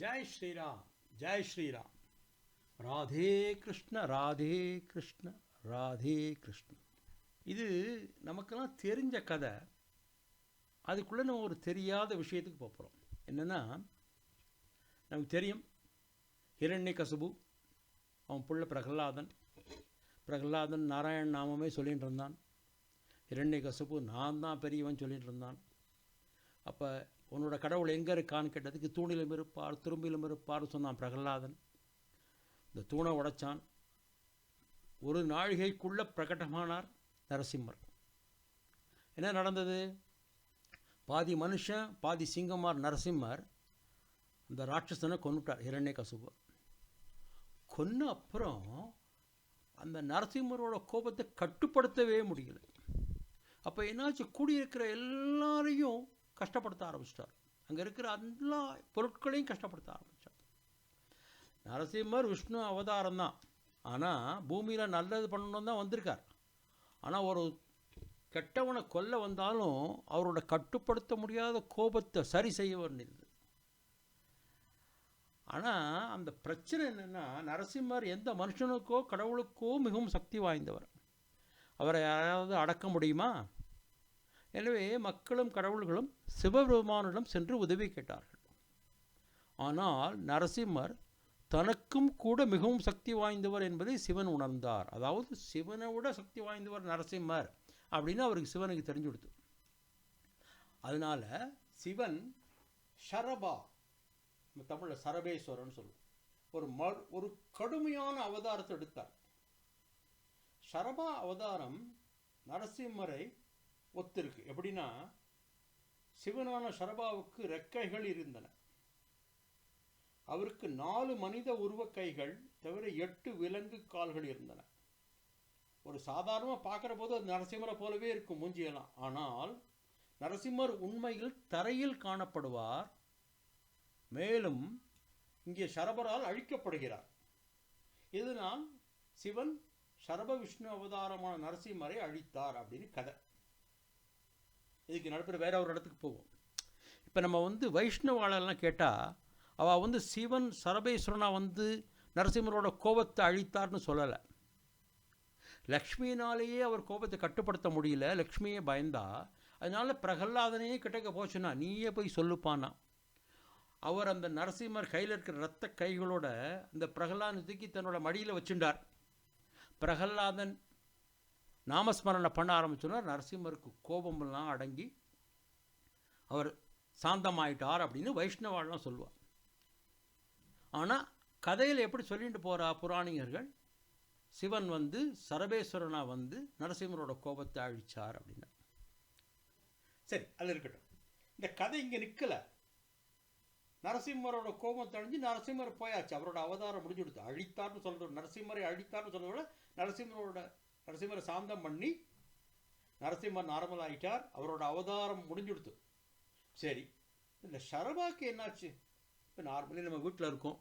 ஜெய் ஸ்ரீராம், ஜெய் ஸ்ரீராம். ராதே கிருஷ்ண, ராதே கிருஷ்ண, ராதே கிருஷ்ண. இது நமக்கெல்லாம் தெரிஞ்ச கதை. அதுக்குள்ளே நம்ம ஒரு தெரியாத விஷயத்துக்கு போகிறோம். என்னென்னா, நமக்கு தெரியும் ஹிரண்யகசிபு, அவன் புள்ள பிரகலாதன். பிரகலாதன் நாராயண நாமமே சொல்லிகிட்டு இருந்தான். ஹிரண்யகசிபு நான் தான் பெரியவன் சொல்லிகிட்டு இருந்தான். அப்போ உன்னோட கடவுள் எங்கே இருக்கான்னு கேட்டதுக்கு தூணிலும் இருப்பார், துரும்பிலும் இருப்பார் சொன்னான் பிரகலாதன். இந்த தூணை உடைச்சான். ஒரு நாழிகைக்குள்ளே பிரகடமானார் நரசிம்மர். என்ன நடந்தது? பாதி மனுஷன் பாதி சிங்கமார் நரசிம்மர் அந்த ராட்சசனை கொன்னுட்டார், ஹிரண்யகசிபு. கொன்ன அப்புறம் அந்த நரசிம்மரோட கோபத்தை கட்டுப்படுத்தவே முடியல. அப்போ என்னாச்சு, கூடியிருக்கிற எல்லாரையும் கஷ்டப்படுத்த ஆரம்பிச்சிட்டார். அங்கே இருக்கிற எல்லா பொருட்களையும் கஷ்டப்படுத்த ஆரம்பித்தார். நரசிம்மர் விஷ்ணு அவதாரம் தான், ஆனால் பூமியில் நல்லது பண்ணணும் தான் வந்திருக்கார். ஆனால் ஒரு கெட்டவனை கொல்ல வந்தாலும் அவரோட கட்டுப்படுத்த முடியாத கோபத்தை சரி செய்ய வேண்டியது. ஆனால் அந்த பிரச்சனை என்னென்னா, நரசிம்மர் எந்த மனுஷனுக்கோ கடவுளுக்கோ மிகவும் சக்தி வாய்ந்தவர். அவரை யாராவது அடக்க முடியுமா? எனவே மக்களும் கடவுள்களும் சிவபெருமானிடம் சென்று உதவி கேட்டார்கள். ஆனால் நரசிம்மர் தனக்கும் கூட மிகவும் சக்தி வாய்ந்தவர் என்பதை சிவன் உணர்ந்தார். அதாவது சிவனை விட சக்தி வாய்ந்தவர் நரசிம்மர் அப்படின்னு அவருக்கு சிவனுக்கு தெரிஞ்சு கொடுத்து. அதனால சிவன் ஷரபா, தமிழில் சரபேஸ்வரன் சொல்லுவோம், ஒரு கடுமையான அவதாரத்தை எடுத்தார். ஷரபா அவதாரம் நரசிம்மரை ஒத்திருக்கு. எப்படின்னா, சிவனான ஷரபாவுக்கு ரெக்கைகள் இருந்தன. அவருக்கு 4 மனித உருவ கைகள் தவிர 8 விலங்கு கால்கள் இருந்தன. ஒரு சாதாரணமாக பார்க்குற போது அது நரசிம்மரை போலவே இருக்கும் மூஞ்சியெல்லாம். ஆனால் நரசிம்மர் உண்மையில் தரையில் காணப்படுவார். மேலும் இங்கே ஷரபரால் அழிக்கப்படுகிறார். இதனால் சிவன் ஷரப விஷ்ணு அவதாரமான நரசிம்மரை அழித்தார் அப்படின்னு கதை. இதுக்கு நடுப்புற வேற ஒரு இடத்துக்கு போவோம். இப்போ நம்ம வைஷ்ணவாளெல்லாம் கேட்டால் அவள் சிவன் சரபேஸ்வரனாக நரசிம்மரோட கோபத்தை அழித்தார்னு சொல்லலை. லக்ஷ்மியினாலேயே அவர் கோபத்தை கட்டுப்படுத்த முடியல, லக்ஷ்மியே பயந்தா. அதனால பிரகலாதனையே கிட்டக்க போச்சுன்னா நீயே போய் சொல்லுப்பானா. அவர் அந்த நரசிம்மர் கையில் இருக்கிற இரத்த கைகளோட அந்த பிரகலாதனை தூக்கி தன்னோட மடியில் வச்சுட்டார். பிரகலாதன் நாமஸ்மரணை பண்ண ஆரம்பிச்சோன்னா நரசிம்மருக்கு கோபமெல்லாம் அடங்கி அவர் சாந்தமாயிட்டார் அப்படின்னு வைஷ்ணவாலாம் சொல்லுவார். ஆனால் கதையில் எப்படி சொல்லிட்டு போகிறா புராணிகர்கள், சிவன் சரபேஸ்வரனாக நரசிம்மரோட கோபத்தை அழிச்சார் அப்படின்னா. சரி, அது இருக்கட்டும். இந்த கதை இங்கே நிற்கலை. நரசிம்மரோட கோபத்தை அழிஞ்சு நரசிம்மர் போயாச்சு, அவரோட அவதாரம் முடிஞ்சு கொடுத்து. அழித்தார்னு சொல்கிற நரசிம்மரை அழித்தார்னு சொல்கிறத விட நரசிம்மரை சாந்தம் பண்ணி நரசிம்மர் நார்மல் ஆகிட்டார், அவரோட அவதாரம் முடிஞ்சு கொடுத்து. சரி, இந்த ஷரபாக்கு என்னாச்சு? இப்போ நார்மலி நம்ம வீட்டில் இருக்கோம்,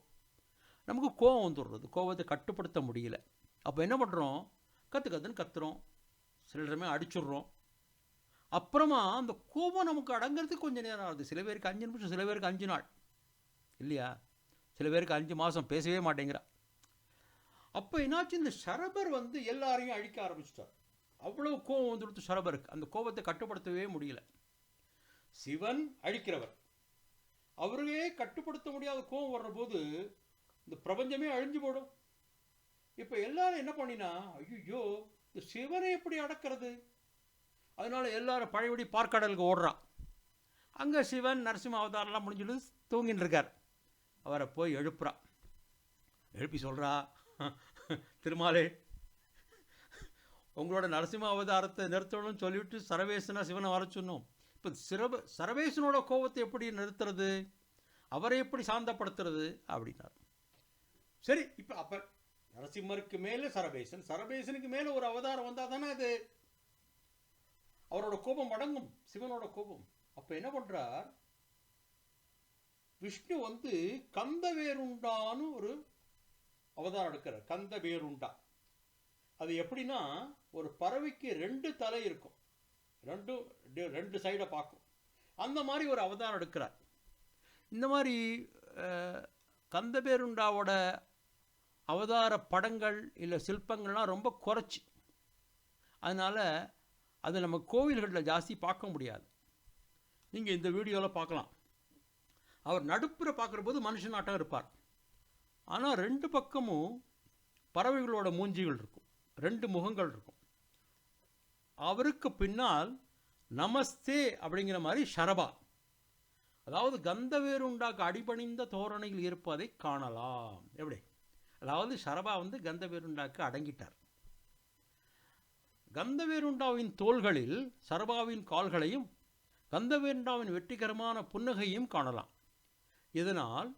நமக்கு கோபம் வந்துடுறது, கோபத்தை கட்டுப்படுத்த முடியல. அப்போ என்ன பண்ணுறோம்? கற்றுன்னு கத்துறோம், சில நேரமே அடிச்சுடுறோம். அப்புறமா அந்த கோபம் நமக்கு அடங்கிறதுக்கு கொஞ்சம் நேரம் ஆகுது. சில பேருக்கு 5 நிமிஷம், சில பேருக்கு 5 நாள், இல்லையா? சில பேருக்கு 5 மாதம் பேசவே மாட்டேங்கிறா. அப்போ என்னாச்சு, இந்த ஷரபர் எல்லாரையும் அழிக்க ஆரம்பிச்சிட்டார். அவ்வளோ கோபம் வந்துடுத்து ஷரபருக்கு. அந்த கோபத்தை கட்டுப்படுத்தவே முடியல. சிவன் அழிக்கிறவர், அவரையே கட்டுப்படுத்த முடியாத கோபம் வர்ற போது இந்த பிரபஞ்சமே அழிஞ்சு போடும். இப்போ எல்லாரும் என்ன பண்ணினா, ஐயோ இந்த சிவனை எப்படி அடக்கிறது? அதனால எல்லாரும் பழையபடி பார்க்கடலுக்கு ஓடுறான். அங்கே சிவன் நரசிம்ம அவதாரம்லாம் முடிஞ்சுட்டு தூங்கின்னு இருக்கார். அவரை போய் எழுப்புறான். எழுப்பி சொல்கிறா, திருமாலே உங்களோட நரசிம்ம அவதாரத்தை நிறுத்தணும்னு சொல்லிவிட்டு சரவேசனா சிவனை வர சொன்னோம். இப்போ சரவேசனோட கோபத்தை எப்படி நிறுத்துறது, அவரை எப்படி சாந்தப்படுத்துறது அப்படின்னார். சரி, இப்போ அப்போ நரசிம்மருக்கு மேலே சரபேசன், சரபேசனுக்கு மேலே ஒரு அவதாரம் வந்தால் தானே அது அவரோட கோபம் அடங்கும், சிவனோட கோபம். அப்போ என்ன பண்ணுறார், விஷ்ணு கந்தவேருண்டான்னு ஒரு அவதாரம் எடுக்கிறார். கந்தவேருண்டா அது எப்படின்னா, ஒரு பறவைக்கு 2 தலை இருக்கும், ரெண்டு சைடை பார்க்கும். அந்த மாதிரி ஒரு அவதாரம் எடுக்கிறார். இந்த மாதிரி கந்தபேருண்டாவோட அவதார படங்கள் இல்லை சிற்பங்கள்லாம் ரொம்ப குறைச்சி, அதனால் அது நம்ம கோவில்களில் ஜாஸ்தி பார்க்க முடியாது. நீங்கள் இந்த வீடியோவில் பார்க்கலாம். அவர் நடுப்புற பார்க்குற போது மனுஷனாட்டம் இருப்பார். ஆனால் 2 பக்கமும் பறவைகளோட மூஞ்சிகள் இருக்கும், 2 முகங்கள் இருக்கும். அவருக்கு பின்னால் நமஸ்தே அப்படிங்கிற மாதிரி ஷரபா, அதாவது கந்தவேருண்டாக்கு அடிபணிந்த தோரணையில் இருப்பதை காணலாம். எப்படி? அதாவது ஷரபா கந்தவேருண்டாக்கு அடங்கிட்டார். கந்தவேருண்டாவின் தோள்களில் சரபாவின் கால்களையும் கந்தவேருண்டாவின் வெற்றிகரமான புன்னகையும் காணலாம். இதனால்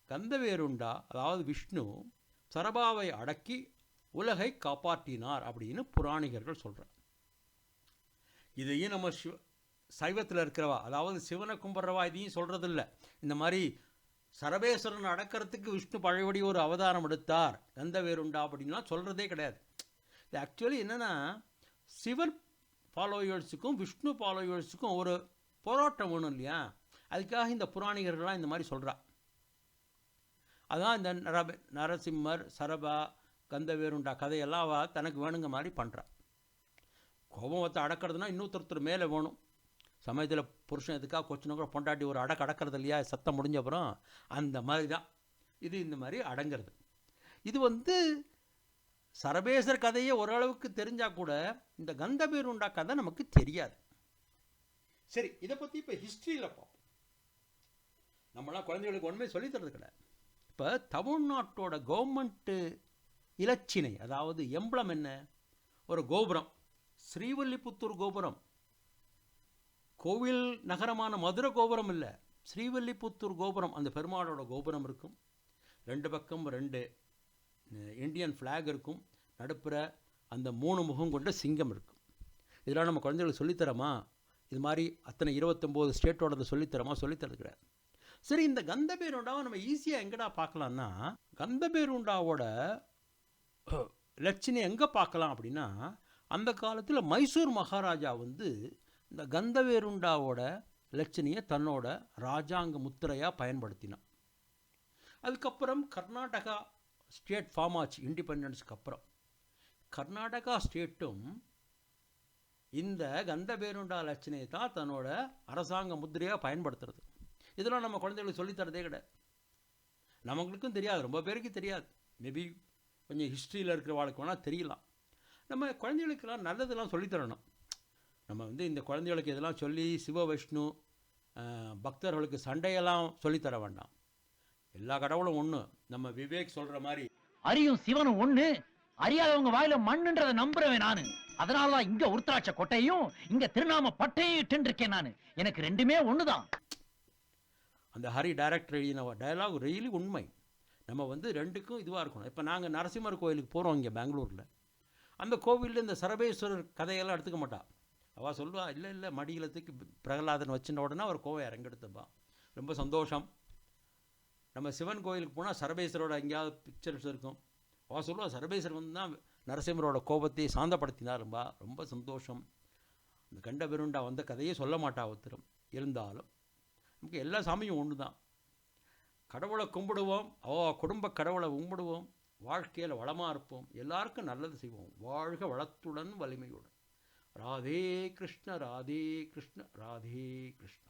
கந்தவேருண்டா, அதாவது விஷ்ணு, சரபாவை அடக்கி உலகை காப்பாற்றினார் அப்படின்னு புராணிகர்கள் சொல்கிறார். இதையும் நம்ம சைவத்தில் இருக்கிறவா, அதாவது சிவனை கும்பிட்றவா இதையும் சொல்கிறதில்ல. இந்த மாதிரி சரபேஸ்வரன் அடக்கிறதுக்கு விஷ்ணு பழையபடி ஒரு அவதாரம் எடுத்தார் கந்தவேருண்டா அப்படின்லாம் சொல்கிறதே கிடையாது. இது ஆக்சுவலி என்னென்னா, சிவன் ஃபாலோயர்ஸுக்கும் விஷ்ணு ஃபாலோயர்ஸுக்கும் ஒரு போராட்டம் வேணும் இல்லையா? அதுக்காக இந்த புராணிகர்கள்லாம் இந்த மாதிரி சொல்கிறா. அதான் இந்த நரசிம்மர், சரபா, கந்தவேருண்டா கதையெல்லாம் அவள் தனக்கு வேணுங்க மாதிரி பண்ணுறா. கோபத்தை அடக்கிறதுனா இன்னொருத்தர் மேலே வேணும். சமயத்தில் புருஷன் எதுக்காக கொச்சினா கூட பொண்டாட்டி ஒரு அடக்கிறது இல்லையா, சத்தம் முடிஞ்ச அப்புறம் அந்த மாதிரி தான் இது. இந்த மாதிரி அடங்கிறது இது சரபேஸ்வர் கதையே ஓரளவுக்கு தெரிஞ்சால் கூட இந்த கந்தவேருண்டா கதை நமக்கு தெரியாது. சரி, இதை பற்றி இப்போ ஹிஸ்ட்ரியில் பார்ப்போம். நம்மளாம் குழந்தைகளுக்கு ஒன்றுமே சொல்லித்தரது கிடையாது. இப்போ தமிழ்நாட்டோட கவர்மெண்ட்டு இலச்சினை, அதாவது எம்பளம் என்ன? ஒரு கோபுரம், ஸ்ரீவில்லிபுத்தூர் கோபுரம். கோவில் நகரமான மதுரை கோபுரம் இல்லை, ஸ்ரீவில்லிபுத்தூர் கோபுரம். அந்த பெருமாளோட கோபுரம் இருக்கும். 2 பக்கம் 2 இந்தியன் ஃப்ளாக் இருக்கும். நடுப்புற அந்த 3 முகம் கொண்ட சிங்கம் இருக்கும். இதெல்லாம் நம்ம குழந்தைகளுக்கு சொல்லித்தரமா? இது மாதிரி அத்தனை 29 ஸ்டேட்டோட சொல்லித்தரது கிடையாது. சரி, இந்த கந்தபேருண்டாவை நம்ம ஈஸியாக எங்கடா பார்க்கலான்னா, கந்தபேருண்டாவோட லட்சணை எங்கே பார்க்கலாம் அப்படின்னா, அந்த காலத்தில் மைசூர் மகாராஜா இந்த கந்தவேருண்டாவோட லட்சணையை தன்னோட ராஜாங்க முத்திரையாக பயன்படுத்தினான். அதுக்கப்புறம் கர்நாடகா ஸ்டேட் ஃபார்ம் ஆச்சு. இண்டிபெண்டன்ஸ்க்கு அப்புறம் கர்நாடகா ஸ்டேட்டும் இந்த கந்தபேருண்டா லட்சணையை தான் தன்னோட அரசாங்க முத்திரையாக பயன்படுத்துறது. இதெல்லாம் நம்ம குழந்தைகளுக்கு சொல்லித்தரதே கிடையாது. நம்மளுக்கும் தெரியாது, ரொம்ப பேருக்கு தெரியாது. மேபி கொஞ்சம் ஹிஸ்ட்ரியில் இருக்கிற வாழ்க்கை வேணால் தெரியலாம். நம்ம குழந்தைகளுக்கெல்லாம் நல்லதெல்லாம் சொல்லித்தரணும். நம்ம இந்த குழந்தைகளுக்கு இதெல்லாம் சொல்லி சிவ வைஷ்ணு பக்தர்களுக்கு சண்டையெல்லாம் சொல்லித்தர வேண்டாம். எல்லா கடவுளும் ஒன்று. நம்ம விவேக் சொல்கிற மாதிரி அரியும் சிவனும் ஒன்று, அறியாதவங்க வாயில மண்ணுன்றதை நம்புறவன் நானு. அதனாலதான் இங்க உருத்ராட்ச கொட்டையும் இங்க திருநாம பட்டையும் இட்டு இருக்கேன் நானு. எனக்கு 2மே ஒண்ணுதான். அந்த ஹரி டைரக்டர் எழுதின டயலாக் ரியலி உண்மை. நம்ம 2க்கும் இதுவாக இருக்கணும். இப்போ நாங்கள் நரசிம்மர் கோயிலுக்கு போகிறோம் இங்கே பெங்களூரில். அந்த கோவிலில் இந்த சரபேஸ்வரர் கதையெல்லாம் எடுத்துக்க மாட்டா. அவள் சொல்வா, இல்லை மடியில் தூக்கி பிரகலாதன் வச்சுன உடனே அவர் கோவை இறங்கெடுத்துப்பா. ரொம்ப சந்தோஷம். நம்ம சிவன் கோயிலுக்கு போனால் சரபேஸ்வரோட எங்கேயாவது பிக்சர்ஸ் இருக்கும். அவள் சொல்லுவா, சரபேஸ்வரர் தான் நரசிம்மரோட கோபத்தை சாந்தப்படுத்தினாரும்பா. ரொம்ப சந்தோஷம். இந்த கண்டபெருண்டா கதையே சொல்ல மாட்டா ஒருத்தரும். இருந்தாலும் நமக்கு எல்லா சாமியும் ஒன்று தான். கடவுளை கும்பிடுவோம், குடும்ப கடவுளை கும்பிடுவோம், வாழ்க்கையில் வளமாக இருப்போம், எல்லாருக்கும் நல்லது செய்வோம். வாழ்க வளத்துடன் வலிமையுடன். ராதே கிருஷ்ண ராதே கிருஷ்ண ராதே கிருஷ்ண.